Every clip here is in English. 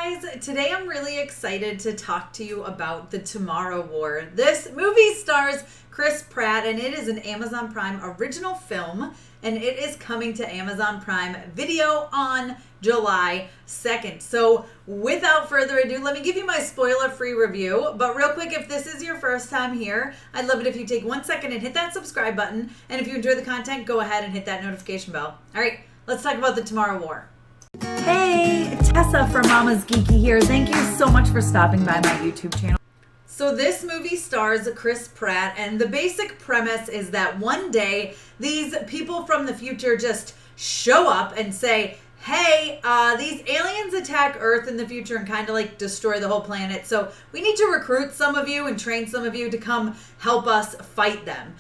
guys, today I'm really excited to talk to you about The Tomorrow War. This movie stars Chris Pratt and it is an Amazon Prime original film and it is coming to Amazon Prime Video on July 2nd. So without further ado, let me give you my spoiler-free review. But real quick, if this is your first time here, I'd love it if you take 1 second and hit that subscribe button. And if you enjoy the content, go ahead and hit that notification bell. All right, let's talk about The Tomorrow War. Hey, Tessa from Mama's Geeky here. Thank you so much for stopping by my YouTube channel. So this movie stars Chris Pratt, and the basic premise is that one day these people from the future just show up and say, hey, these aliens attack Earth in the future and kind of like destroy the whole planet. So we need to recruit some of you and train some of you to come help us fight them.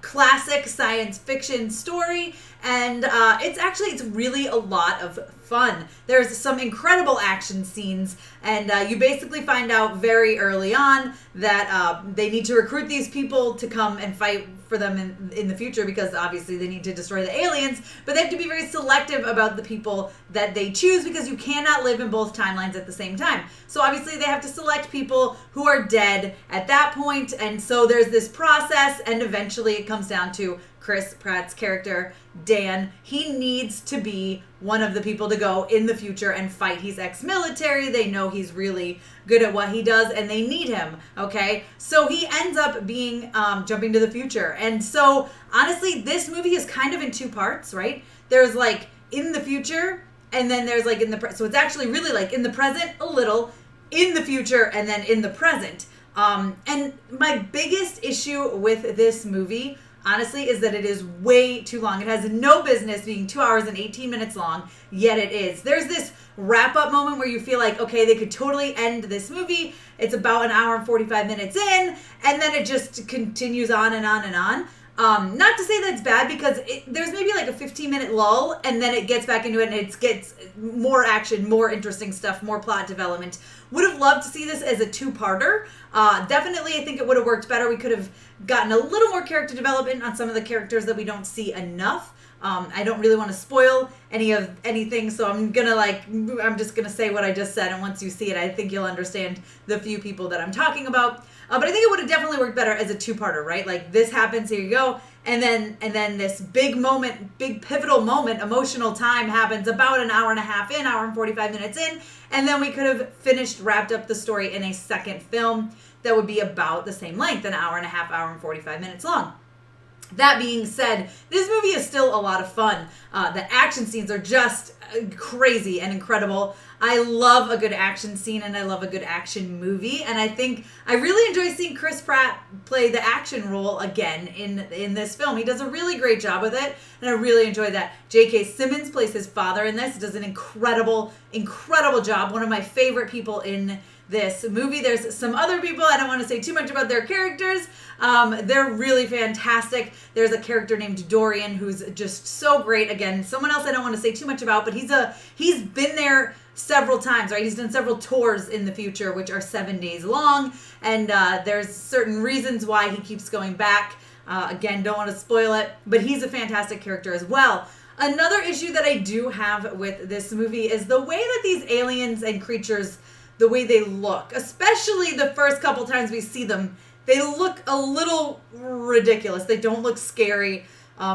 Classic science fiction story. And it's really a lot of fun. There's some incredible action scenes, and you basically find out very early on that they need to recruit these people to come and fight for them in the future, because obviously they need to destroy the aliens, but they have to be very selective about the people that they choose, because you cannot live in both timelines at the same time. So obviously they have to select people who are dead at that point, and so there's this process, and eventually it comes down to Chris Pratt's character, Dan. He needs to be one of the people to go in the future and fight. He's ex-military. They know he's really good at what he does, and they need him, okay? So he ends up being jumping to the future. And so, honestly, this movie is kind of in two parts, right? There's, like, in the future, and then there's, like, in the present. So it's actually really, like, in the present a little, in the future, and then in the present. And my biggest issue with this movie, honestly, is that it is way too long. It has no business being 2 hours and 18 minutes long, yet it is. There's this wrap-up moment where you feel like, okay, they could totally end this movie. It's about an hour and 45 minutes in, and then it just continues on and on and on. Not to say that's bad, because there's maybe like a 15-minute lull, and then it gets back into it, and it gets more action, more interesting stuff, more plot development. Would have loved to see this as a two-parter. Definitely, I think it would have worked better. We could have gotten a little more character development on some of the characters that we don't see enough. I don't really want to spoil anything, so I'm just gonna say what I just said, and once you see it, I think you'll understand the few people that I'm talking about. But I think it would have definitely worked better as a two-parter, right? Like, this happens, here you go, and then this big moment, big pivotal moment, emotional time happens about an hour and a half in, hour and 45 minutes in, and then we could have wrapped up the story in a second film that would be about the same length, an hour and a half, hour and 45 minutes long. That being said, this movie is still a lot of fun. The action scenes are just crazy and incredible. I love a good action scene, and I love a good action movie, and I think I really enjoy seeing Chris Pratt play the action role again in this film. He does a really great job with it, and I really enjoy that. J.K. Simmons plays his father in this. He does an incredible, incredible job. One of my favorite people in this movie. There's some other people, I don't want to say too much about their characters. They're really fantastic. There's a character named Dorian who's just so great. Again, someone else I don't want to say too much about, but he's been there several times, right? He's done several tours in the future, which are 7 days long, and there's certain reasons why he keeps going back. Again, don't want to spoil it, but he's a fantastic character as well. Another issue that I do have with this movie is the way that these aliens and creatures, the way they look, especially the first couple times we see them, they look a little ridiculous. They don't look scary.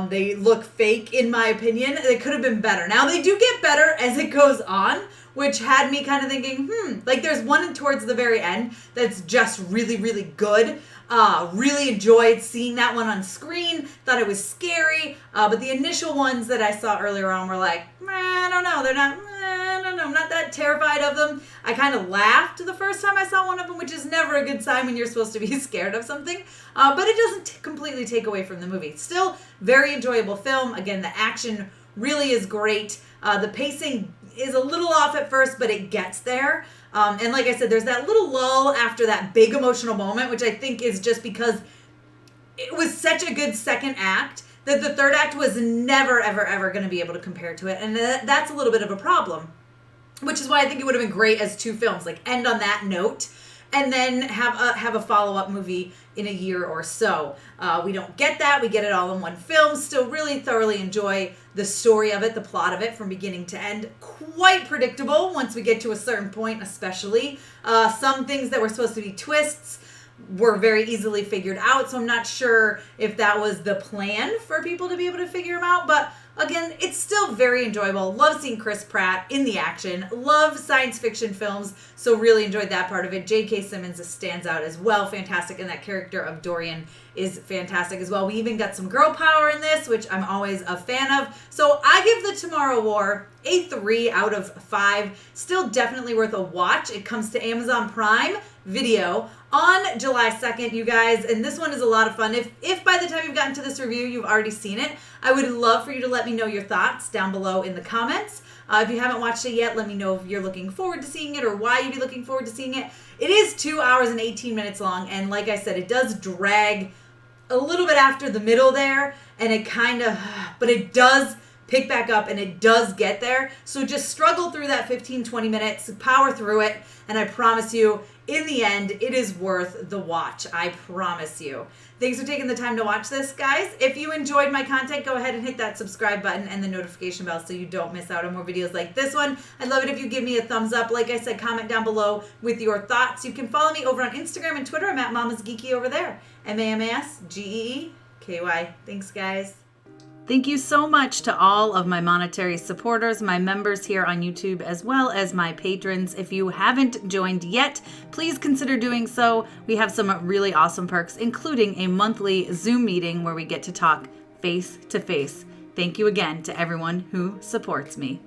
They look fake, in my opinion. They could have been better. Now, they do get better as it goes on, which had me kind of thinking, like there's one towards the very end that's just really, really good. Really enjoyed seeing that one on screen. Thought it was scary. But the initial ones that I saw earlier on were like, I don't know. They're not, I don't know. I'm not that terrified of them. I kind of laughed the first time I saw one of them, which is never a good sign when you're supposed to be scared of something. But it doesn't completely take away from the movie. Still, very enjoyable film. Again, the action really is great. The pacing is a little off at first, but it gets there. And like I said, there's that little lull after that big emotional moment, which I think is just because it was such a good second act that the third act was never, ever, ever going to be able to compare to it. And that's a little bit of a problem, which is why I think it would have been great as two films, like end on that note and then have a follow-up movie in a year or so. We don't get that. We get it all in one film. Still really thoroughly enjoy the story of it, the plot of it from beginning to end, quite predictable once we get to a certain point, especially. Some things that were supposed to be twists were very easily figured out, so I'm not sure if that was the plan for people to be able to figure them out, but again, it's still very enjoyable. Love seeing Chris Pratt in the action. Love science fiction films, so really enjoyed that part of it. J.K. Simmons stands out as well. Fantastic, and that character of Dorian is fantastic as well. We even got some girl power in this, which I'm always a fan of. So I give The Tomorrow War a 3 out of 5. Still definitely worth a watch. It comes to Amazon Prime Video on July 2nd, you guys, and this one is a lot of fun. If by the time you've gotten to this review, you've already seen it, I would love for you to let me know your thoughts down below in the comments. If you haven't watched it yet, let me know if you're looking forward to seeing it or why you'd be looking forward to seeing it. It is 2 hours and 18 minutes long, and like I said, it does drag a little bit after the middle there, and it kind of, but it does pick back up and it does get there. So just struggle through that 15-20 minutes, power through it, and I promise you, in the end, it is worth the watch. I promise you. Thanks for taking the time to watch this, guys. If you enjoyed my content, go ahead and hit that subscribe button and the notification bell so you don't miss out on more videos like this one. I'd love it if you give me a thumbs up. Like I said, comment down below with your thoughts. You can follow me over on Instagram and Twitter. I'm at Mama's Geeky over there. MAMASGEEKY. Thanks, guys. Thank you so much to all of my monetary supporters, my members here on YouTube, as well as my patrons. If you haven't joined yet, please consider doing so. We have some really awesome perks, including a monthly Zoom meeting where we get to talk face to face. Thank you again to everyone who supports me.